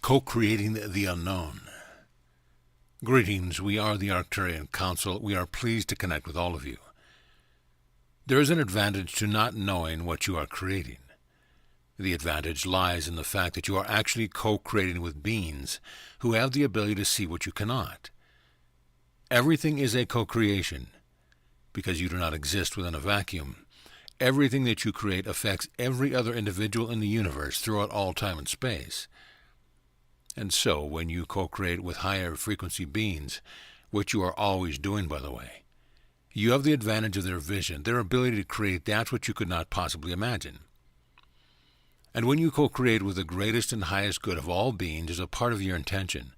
Co-creating the unknown. Greetings, we are the Arcturian Council. We are pleased to connect with all of you. There is an advantage to not knowing what you are creating. The advantage lies in the fact that you are actually co-creating with beings who have the ability to see what you cannot. Everything is a co-creation, because you do not exist within a vacuum. Everything that you create affects every other individual in the universe throughout all time and space. And so, when you co-create with higher frequency beings, which you are always doing, by the way, you have the advantage of their vision, their ability to create that which you could not possibly imagine. And when you co-create with the greatest and highest good of all beings as a part of your intention,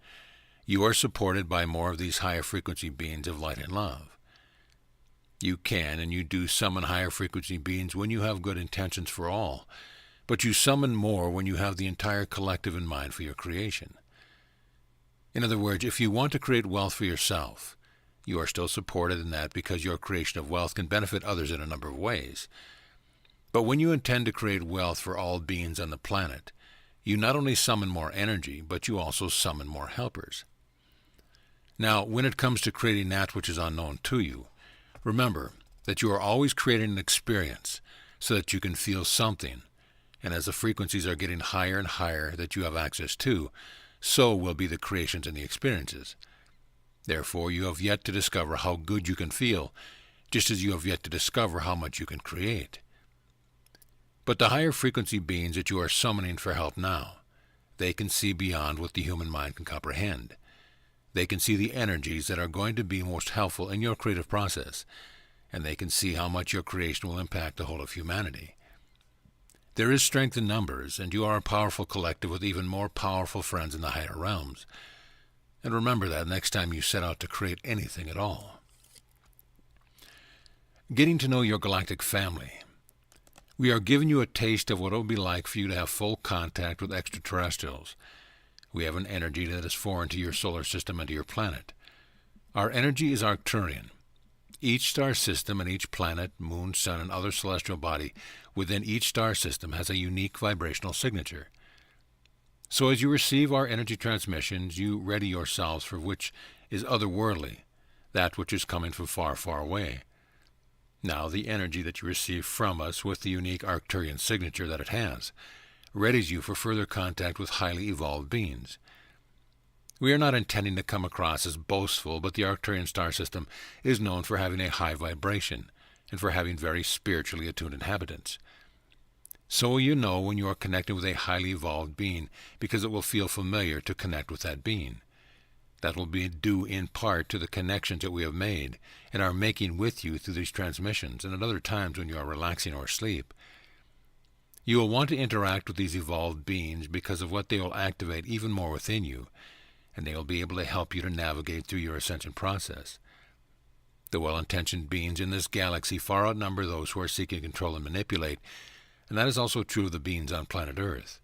you are supported by more of these higher frequency beings of light and love. You can and you do summon higher frequency beings when you have good intentions for all, but you summon more when you have the entire collective in mind for your creation. In other words, if you want to create wealth for yourself, you are still supported in that because your creation of wealth can benefit others in a number of ways. But when you intend to create wealth for all beings on the planet, you not only summon more energy, but you also summon more helpers. Now, when it comes to creating that which is unknown to you, remember that you are always creating an experience so that you can feel something, and as the frequencies are getting higher and higher that you have access to, so will be the creations and the experiences. Therefore, you have yet to discover how good you can feel, just as you have yet to discover how much you can create. But the higher frequency beings that you are summoning for help now, they can see beyond what the human mind can comprehend. They can see the energies that are going to be most helpful in your creative process, and they can see how much your creation will impact the whole of humanity. There is strength in numbers, and you are a powerful collective with even more powerful friends in the higher realms. And remember that next time you set out to create anything at all. Getting to know your galactic family. We are giving you a taste of what it will be like for you to have full contact with extraterrestrials. We have an energy that is foreign to your solar system and to your planet. Our energy is Arcturian. Each star system and each planet, moon, sun, and other celestial body within each star system has a unique vibrational signature. So as you receive our energy transmissions, you ready yourselves for which is otherworldly, that which is coming from far, far away. Now the energy that you receive from us with the unique Arcturian signature that it has readies you for further contact with highly evolved beings. We are not intending to come across as boastful, but the Arcturian star system is known for having a high vibration and for having very spiritually attuned inhabitants. So you know when you are connecting with a highly evolved being, because it will feel familiar to connect with that being. That will be due in part to the connections that we have made and are making with you through these transmissions and at other times when you are relaxing or asleep. You will want to interact with these evolved beings because of what they will activate even more within you, and they will be able to help you to navigate through your ascension process. The well-intentioned beings in this galaxy far outnumber those who are seeking to control and manipulate, and that is also true of the beings on planet Earth.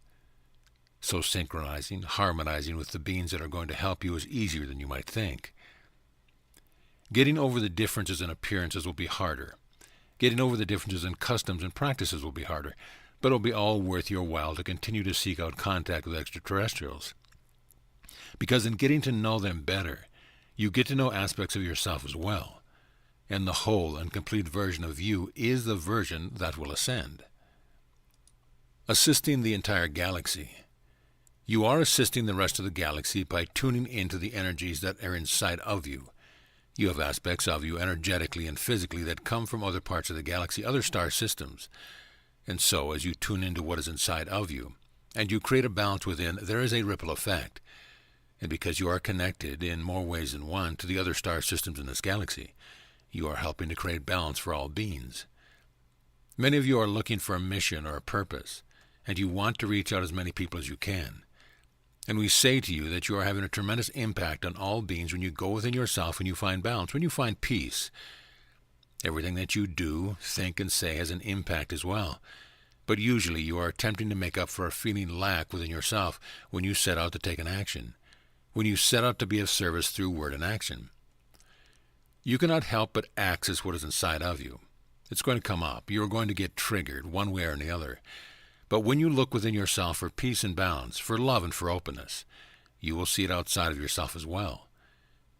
So synchronizing, harmonizing with the beings that are going to help you is easier than you might think. Getting over the differences in appearances will be harder. Getting over the differences in customs and practices will be harder, but it will be all worth your while to continue to seek out contact with extraterrestrials. Because in getting to know them better, you get to know aspects of yourself as well, and the whole and complete version of you is the version that will ascend. Assisting the entire galaxy. You are assisting the rest of the galaxy by tuning into the energies that are inside of you. You have aspects of you energetically and physically that come from other parts of the galaxy, other star systems. And so, as you tune into what is inside of you, and you create a balance within, there is a ripple effect. And because you are connected in more ways than one to the other star systems in this galaxy, you are helping to create balance for all beings. Many of you are looking for a mission or a purpose, and you want to reach out as many people as you can. And we say to you that you are having a tremendous impact on all beings when you go within yourself, when you find balance, when you find peace. Everything that you do, think, and say has an impact as well. But usually you are attempting to make up for a feeling lack within yourself when you set out to take an action, when you set out to be of service through word and action. You cannot help but access what is inside of you. It's going to come up. You are going to get triggered one way or the other. But when you look within yourself for peace and balance, for love and for openness, you will see it outside of yourself as well.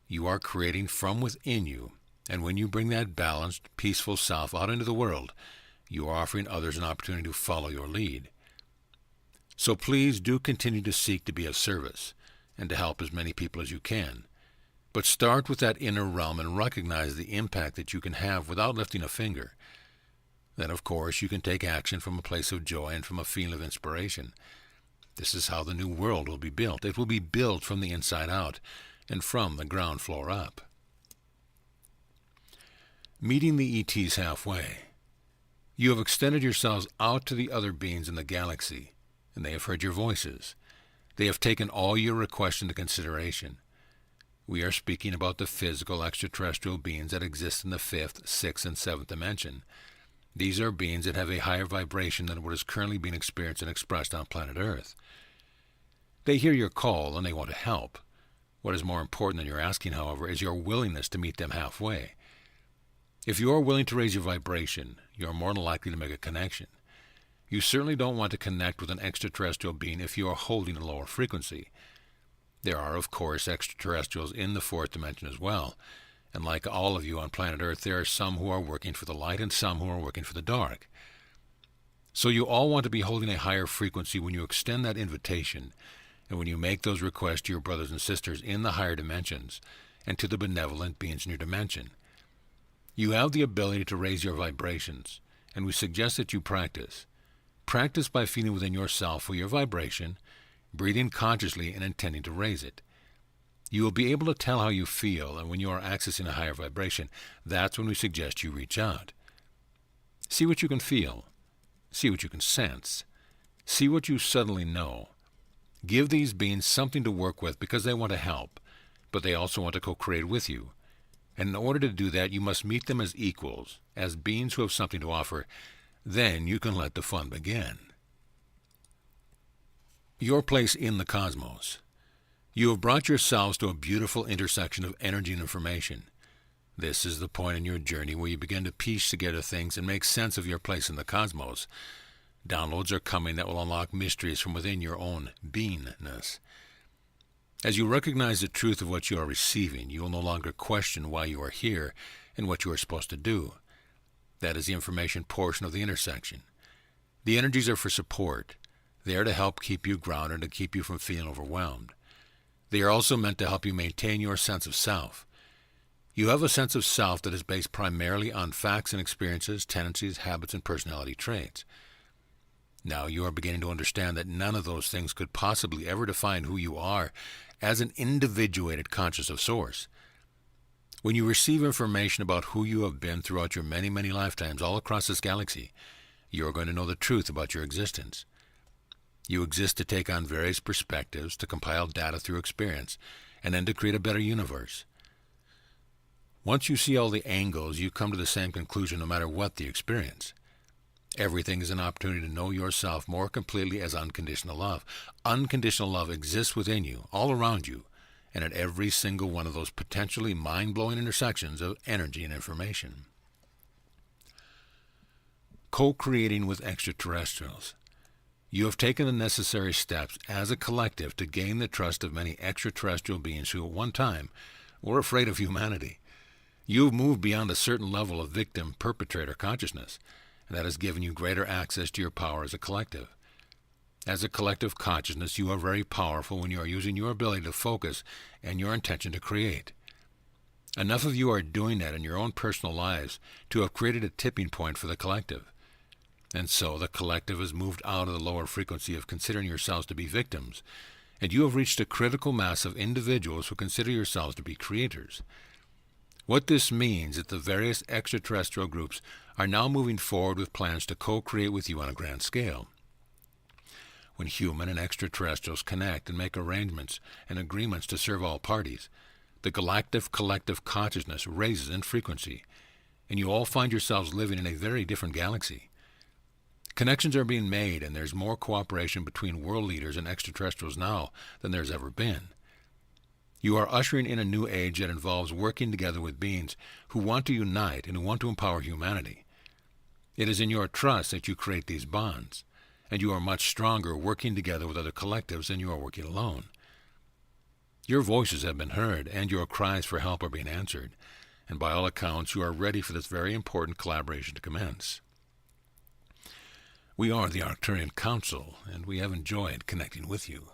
You are creating from within you, and when you bring that balanced, peaceful self out into the world, you are offering others an opportunity to follow your lead. So please do continue to seek to be of service and to help as many people as you can. But start with that inner realm and recognize the impact that you can have without lifting a finger. Then, of course, you can take action from a place of joy and from a feeling of inspiration. This is how the new world will be built. It will be built from the inside out and from the ground floor up. Meeting the ETs halfway. You have extended yourselves out to the other beings in the galaxy, and they have heard your voices. They have taken all your requests into consideration. We are speaking about the physical extraterrestrial beings that exist in the 5th, 6th, and 7th dimension. These are beings that have a higher vibration than what is currently being experienced and expressed on planet Earth. They hear your call and they want to help. What is more important than your asking, however, is your willingness to meet them halfway. If you are willing to raise your vibration, you are more than likely to make a connection. You certainly don't want to connect with an extraterrestrial being if you are holding a lower frequency. There are, of course, extraterrestrials in the 4th dimension as well, and like all of you on planet Earth, there are some who are working for the light and some who are working for the dark. So you all want to be holding a higher frequency when you extend that invitation, and when you make those requests to your brothers and sisters in the higher dimensions, and to the benevolent beings in your dimension. You have the ability to raise your vibrations, and we suggest that you practice. Practice by feeling within yourself for your vibration, breathing consciously and intending to raise it. You will be able to tell how you feel, and when you are accessing a higher vibration, that's when we suggest you reach out. See what you can feel. See what you can sense. See what you suddenly know. Give these beings something to work with because they want to help, but they also want to co-create with you. And in order to do that, you must meet them as equals, as beings who have something to offer. Then you can let the fun begin. Your place in the cosmos. You have brought yourselves to a beautiful intersection of energy and information. This is the point in your journey where you begin to piece together things and make sense of your place in the cosmos. Downloads are coming that will unlock mysteries from within your own beingness. As you recognize the truth of what you are receiving, you will no longer question why you are here and what you are supposed to do. That is the information portion of the intersection. The energies are for support. They are to help keep you grounded and keep you from feeling overwhelmed. They are also meant to help you maintain your sense of self. You have a sense of self that is based primarily on facts and experiences, tendencies, habits, and personality traits. Now you are beginning to understand that none of those things could possibly ever define who you are as an individuated conscious of Source. When you receive information about who you have been throughout your many, many lifetimes all across this galaxy, you are going to know the truth about your existence. You exist to take on various perspectives, to compile data through experience, and then to create a better universe. Once you see all the angles, you come to the same conclusion no matter what the experience. Everything is an opportunity to know yourself more completely as unconditional love. Unconditional love exists within you, all around you, and at every single one of those potentially mind-blowing intersections of energy and information. Co-creating with extraterrestrials. You have taken the necessary steps as a collective to gain the trust of many extraterrestrial beings who at one time were afraid of humanity. You have moved beyond a certain level of victim-perpetrator consciousness, and that has given you greater access to your power as a collective. As a collective consciousness, you are very powerful when you are using your ability to focus and your intention to create. Enough of you are doing that in your own personal lives to have created a tipping point for the collective. And so the collective has moved out of the lower frequency of considering yourselves to be victims, and you have reached a critical mass of individuals who consider yourselves to be creators. What this means is that the various extraterrestrial groups are now moving forward with plans to co-create with you on a grand scale. When human and extraterrestrials connect and make arrangements and agreements to serve all parties, the galactic collective consciousness raises in frequency, and you all find yourselves living in a very different galaxy. Connections are being made, and there's more cooperation between world leaders and extraterrestrials now than there's ever been. You are ushering in a new age that involves working together with beings who want to unite and who want to empower humanity. It is in your trust that you create these bonds. and you are much stronger working together with other collectives than you are working alone. Your voices have been heard, and your cries for help are being answered, and by all accounts you are ready for this very important collaboration to commence. We are the Arcturian Council, and we have enjoyed connecting with you.